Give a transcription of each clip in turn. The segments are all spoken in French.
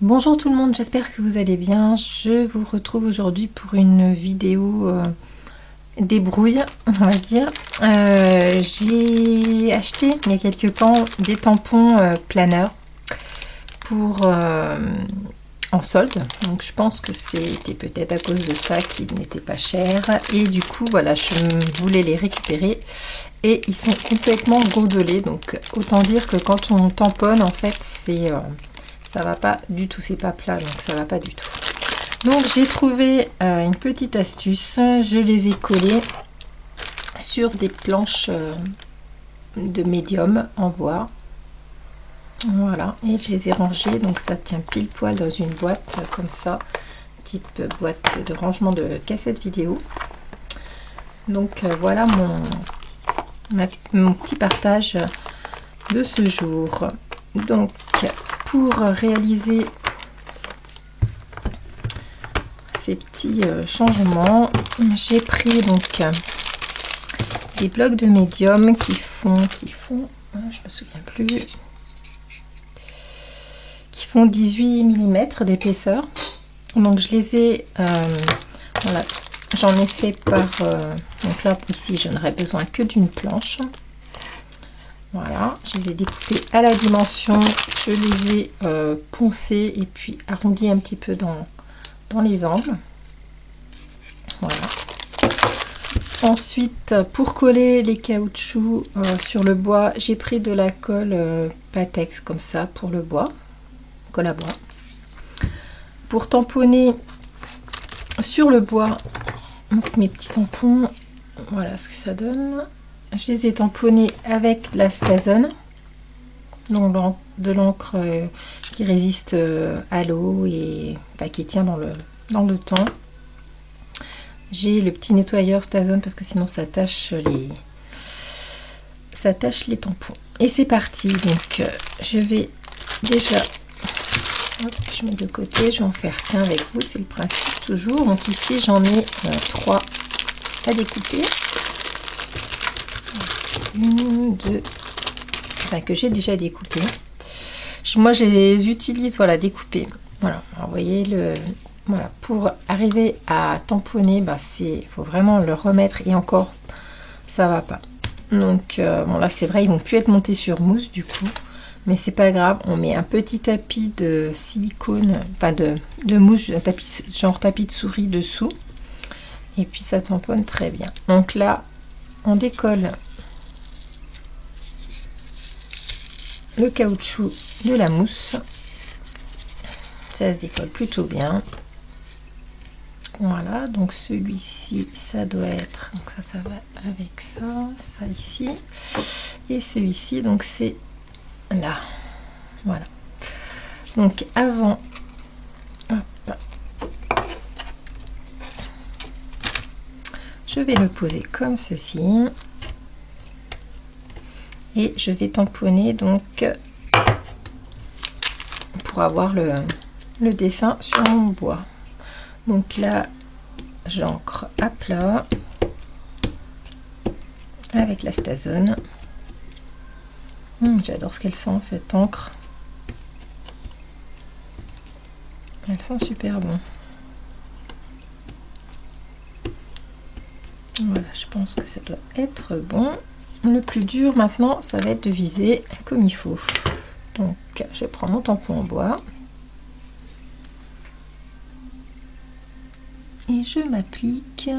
Bonjour tout le monde, j'espère que vous allez bien. Je vous retrouve aujourd'hui pour une vidéo débrouille, on va dire. J'ai acheté il y a quelques temps des tampons planeurs pour en solde. Donc je pense que c'était peut-être à cause de ça qu'ils n'étaient pas chers. Et du coup, voilà, je voulais les récupérer. Et ils sont complètement gondolés. Donc autant dire que quand on tamponne, en fait, c'est... ça va pas du tout, c'est pas plat, donc ça va pas du tout. Donc j'ai trouvé une petite astuce, je les ai collés sur des planches de médium en bois. Voilà, et je les ai rangés, donc ça tient pile poil dans une boîte comme ça, type boîte de rangement de cassette vidéo. Donc voilà mon petit partage de ce jour. Donc pour réaliser ces petits changements, j'ai pris donc des blocs de médium qui font je me souviens plus, qui font 18 mm d'épaisseur. Donc je les ai voilà, j'en ai fait par donc là ici je n'aurais besoin que d'une planche. Voilà, je les ai découpés à la dimension, je les ai poncés et puis arrondis un petit peu dans les angles. Voilà. Ensuite, pour coller les caoutchoucs sur le bois, j'ai pris de la colle Patex comme ça pour le bois, colle à bois. Pour tamponner sur le bois, donc mes petits tampons, voilà ce que ça donne. Je les ai tamponnés avec la Stazone, donc de l'encre qui résiste à l'eau et enfin, qui tient dans le temps. J'ai le petit nettoyeur Stazone parce que sinon ça tâche les tampons. Et c'est parti. Donc je vais déjà, hop, je mets de côté, je vais en faire qu'un avec vous, c'est le principe toujours. Donc ici j'en ai 3 à découper. Une, deux, enfin que j'ai déjà découpé. Moi je les utilise, voilà, découpés. Voilà, alors, vous voyez voilà, pour arriver à tamponner, faut vraiment le remettre et encore ça va pas. Donc bon là c'est vrai, ils vont plus être montés sur mousse du coup, mais c'est pas grave, on met un petit tapis de silicone, enfin de mousse, un tapis, genre tapis de souris dessous, et puis ça tamponne très bien. Donc là on décolle le caoutchouc de la mousse, ça se décolle plutôt bien. Voilà, donc celui-ci ça doit être, donc ça va avec ça ici, et celui-ci donc c'est là. Voilà, donc avant, hop, je vais le poser comme ceci et je vais tamponner donc pour avoir le dessin sur mon bois. Donc là j'ancre à plat avec la Stazone. J'adore ce qu'elle sent, cette encre, elle sent super bon. Voilà, je pense que ça doit être bon. Le plus dur maintenant ça va être de viser comme il faut. Donc je prends mon tampon en bois et je m'applique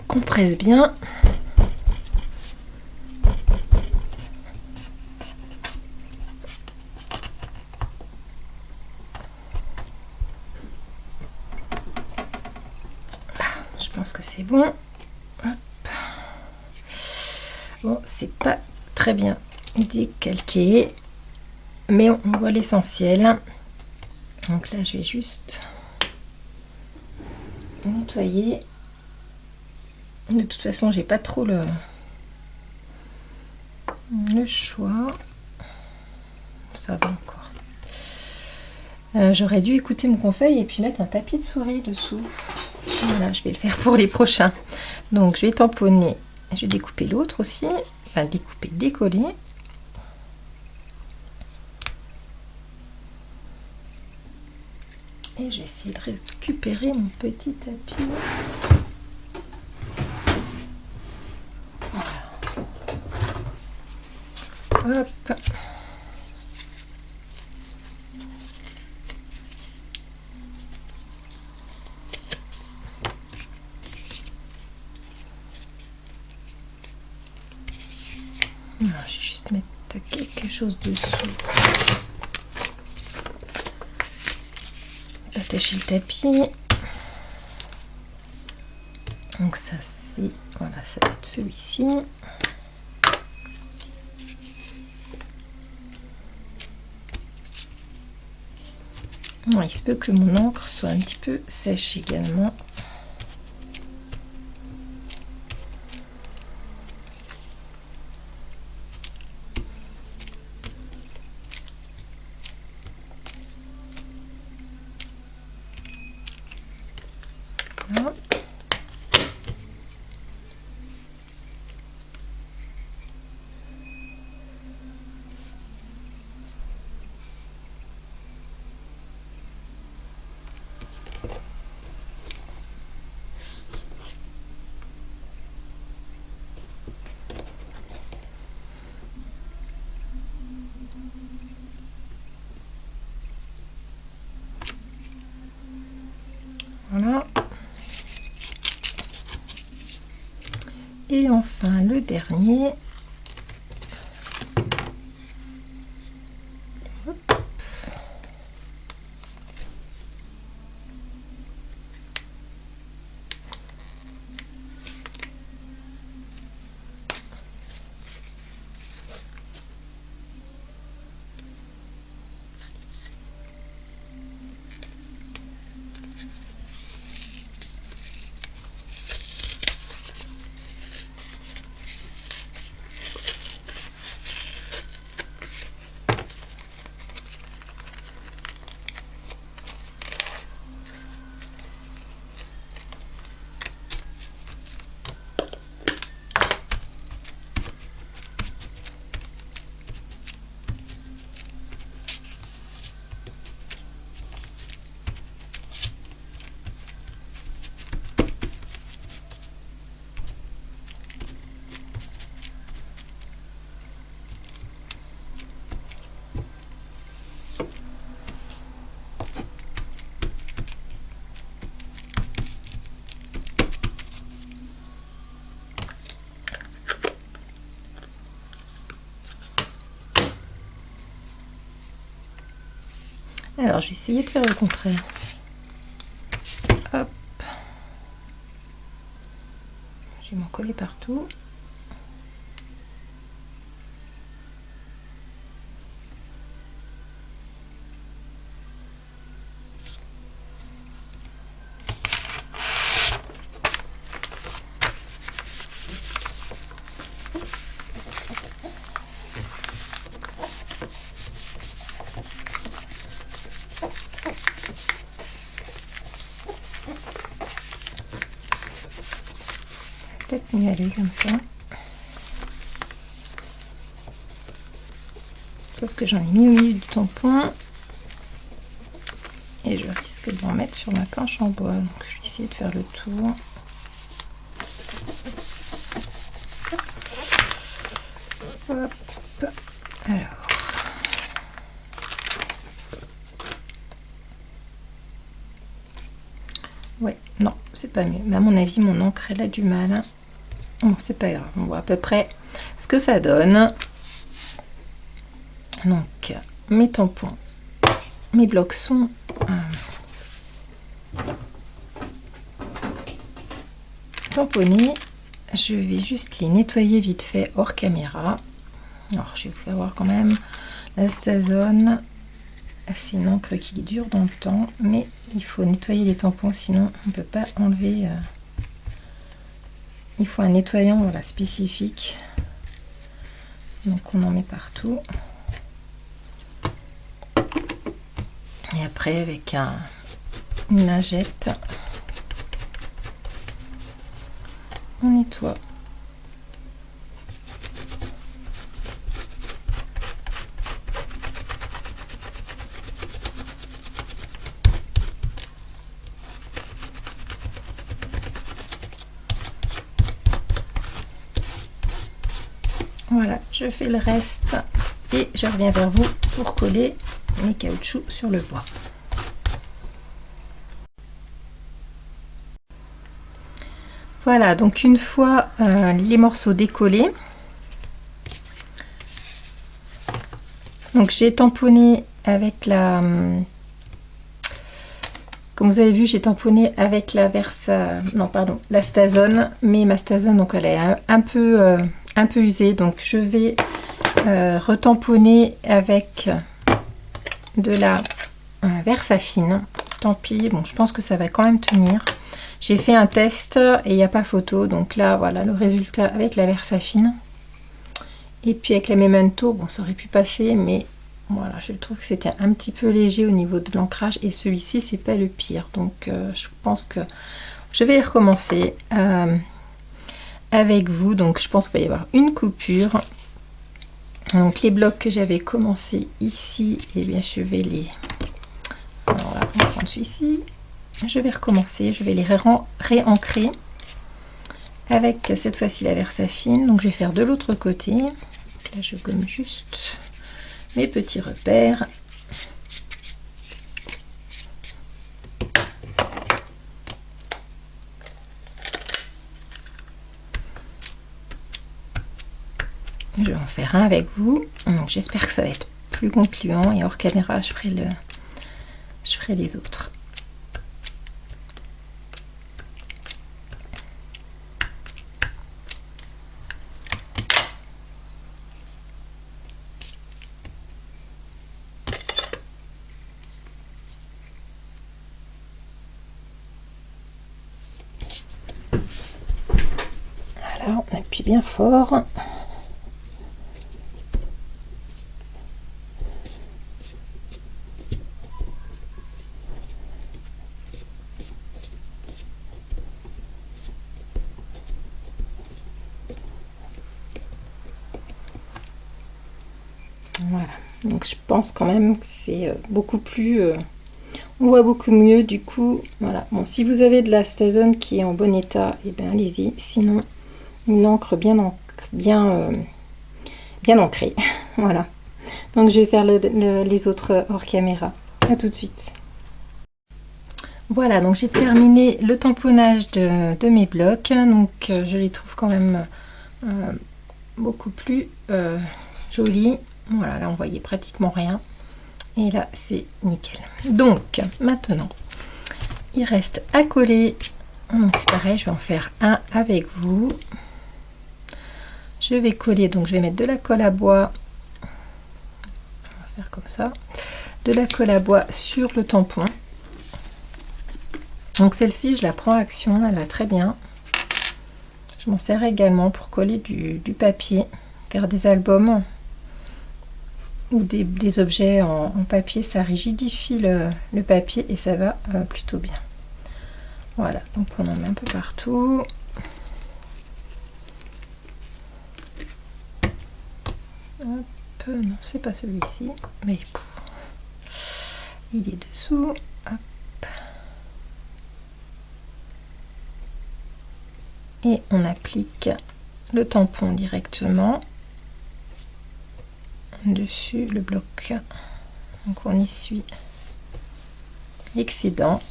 compresse bien. Je pense que c'est bon. Hop. Bon, c'est pas très bien décalqué, mais on voit l'essentiel. Donc là je vais juste nettoyer. De toute façon j'ai pas trop le choix, ça va encore. J'aurais dû écouter mon conseil et puis mettre un tapis de souris dessous. Voilà, je vais le faire pour les prochains. Donc je vais tamponner, je vais découper l'autre aussi, enfin découper, décoller. Et je vais essayer de récupérer mon petit tapis. Voilà. Hop. Alors, je vais juste mettre quelque chose dessous. Attacher le tapis. Donc ça c'est, voilà, ça va être celui-ci. Il se peut que mon encre soit un petit peu sèche également. Voilà. Voilà. Et enfin le dernier. Alors, je vais essayer de faire le contraire. Hop. Je vais m'en coller partout. Peut-être mieux aller comme ça. Sauf que j'en ai mis au milieu du tampon. Et je risque d'en mettre sur ma planche en bois. Donc je vais essayer de faire le tour. Hop. Alors. Ouais, non, c'est pas mieux. Mais à mon avis, mon encre, elle a du mal. Bon, c'est pas grave. On voit à peu près ce que ça donne. Donc, mes tampons, mes blocs sont tamponnés. Je vais juste les nettoyer vite fait hors caméra. Alors, je vais vous faire voir quand même la Stazone. C'est une encre qui dure dans le temps, mais il faut nettoyer les tampons, sinon on ne peut pas enlever. Il faut un nettoyant, voilà, spécifique. Donc on en met partout. Et après avec une lingette, toit. Voilà, je fais le reste et je reviens vers vous pour coller mes caoutchoucs sur le bois. Voilà, donc une fois les morceaux décollés, donc j'ai tamponné avec la, comme vous avez vu, j'ai tamponné avec la la Stazone, mais ma Stazone, donc elle est un peu usée, donc je vais retamponner avec de la Versafine. Tant pis, bon, je pense que ça va quand même tenir. J'ai fait un test et il n'y a pas photo, donc là voilà le résultat avec la Versafine. Et puis avec la Memento, bon, ça aurait pu passer, mais voilà, je trouve que c'était un petit peu léger au niveau de l'ancrage, et celui-ci c'est pas le pire, donc je pense que je vais recommencer avec vous. Donc je pense qu'il va y avoir une coupure. Donc les blocs que j'avais commencé ici, et eh bien je vais les, alors là, on va prendre celui-ci, je vais recommencer, je vais les réancrer avec cette fois-ci la Versafine. Donc je vais faire de l'autre côté. Donc là je gomme juste mes petits repères. Je vais en faire un avec vous. Donc j'espère que ça va être plus concluant, et hors caméra je ferai les autres. Voilà, on appuie bien fort. Voilà, donc je pense quand même que c'est beaucoup plus, on voit beaucoup mieux du coup. Voilà, bon, si vous avez de la Stazone qui est en bon état, et bien allez-y, sinon une encre bien ancrée. Voilà, donc je vais faire les autres hors caméra. À tout de suite. Voilà, donc j'ai terminé le tamponnage de mes blocs, donc je les trouve quand même beaucoup plus jolis. Voilà, là on voyait pratiquement rien, et là c'est nickel. Donc maintenant il reste à coller. C'est pareil, je vais en faire un avec vous. Je vais coller, donc je vais mettre de la colle à bois, on va faire comme ça, de la colle à bois sur le tampon. Donc celle-ci je la prends Action, elle va très bien. Je m'en sers également pour coller du papier, faire des albums ou des objets en papier. Ça rigidifie le papier et ça va plutôt bien. Voilà, donc on en met un peu partout. Hop, non, c'est pas celui-ci, mais il est dessous. Hop. Et on applique le tampon directement dessus le bloc. Donc on essuie l'excédent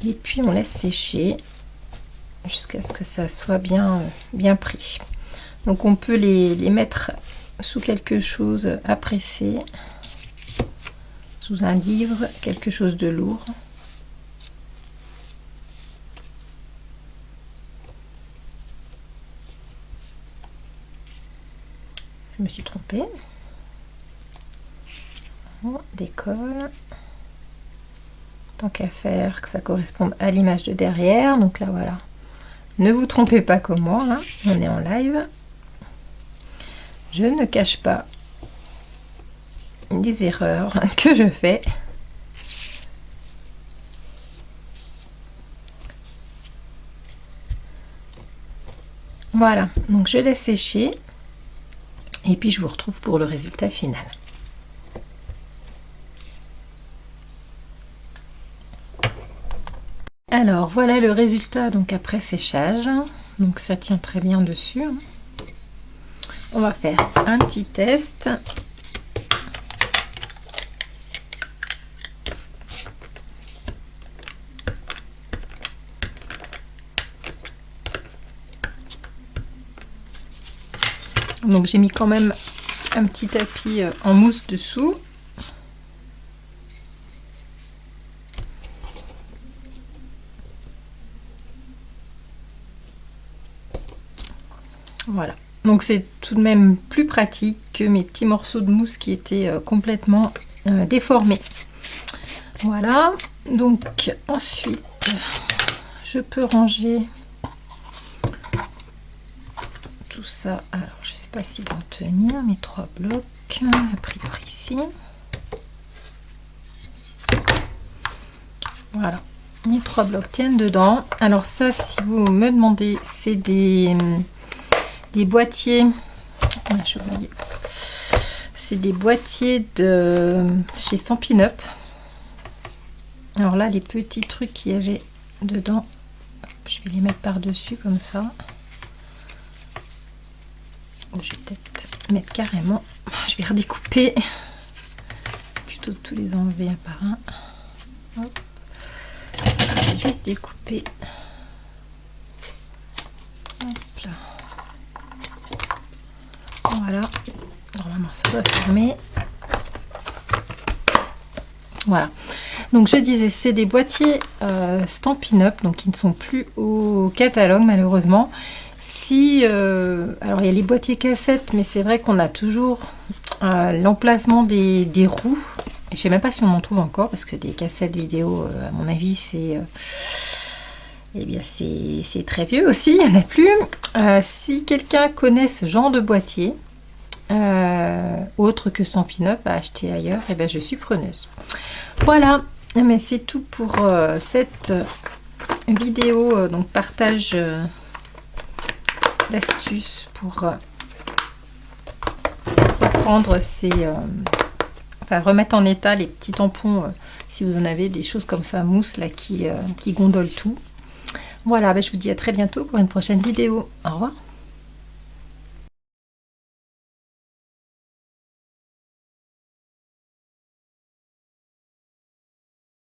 et puis on laisse sécher jusqu'à ce que ça soit bien pris. Donc on peut les mettre sous quelque chose à presser, sous un livre, quelque chose de lourd. Je me suis trompée. On décolle. Tant qu'à faire que ça corresponde à l'image de derrière. Donc là voilà. Ne vous trompez pas comme moi, hein. On est en live. Je ne cache pas des erreurs que je fais. Voilà, donc je laisse sécher et puis je vous retrouve pour le résultat final. Alors voilà le résultat donc après séchage, donc ça tient très bien dessus. On va faire un petit test. Donc j'ai mis quand même un petit tapis en mousse dessous. Voilà, donc c'est tout de même plus pratique que mes petits morceaux de mousse qui étaient complètement déformés. Voilà, donc ensuite je peux ranger tout ça. Alors je sais pas s'ils vont tenir mes 3 blocs, a priori ici. Voilà, mes 3 blocs tiennent dedans. Alors ça, si vous me demandez, c'est des boîtiers, j'ai oublié, c'est des boîtiers de chez Stampin' Up. Alors là, les petits trucs qu'il y avait dedans, je vais les mettre par dessus comme ça. Je vais peut-être mettre carrément, je vais redécouper plutôt que tous les enlever un par un. Hop. Je vais juste découper. Hop là. Voilà, normalement ça doit fermer. Voilà, donc je disais, c'est des boîtiers Stampin' Up, donc qui ne sont plus au catalogue malheureusement. Si alors il y a les boîtiers cassettes, mais c'est vrai qu'on a toujours l'emplacement des roues. Je sais même pas si on en trouve encore, parce que des cassettes vidéo, à mon avis, c'est eh bien c'est très vieux aussi, il n'y en a plus. Si quelqu'un connaît ce genre de boîtier, autre que Stampin' Up à acheter ailleurs, et bien je suis preneuse. Voilà, mais c'est tout pour cette vidéo, donc partage d'astuces pour reprendre ces enfin remettre en état les petits tampons, si vous en avez des choses comme ça mousse là qui gondolent tout. Voilà, ben je vous dis à très bientôt pour une prochaine vidéo. Au revoir.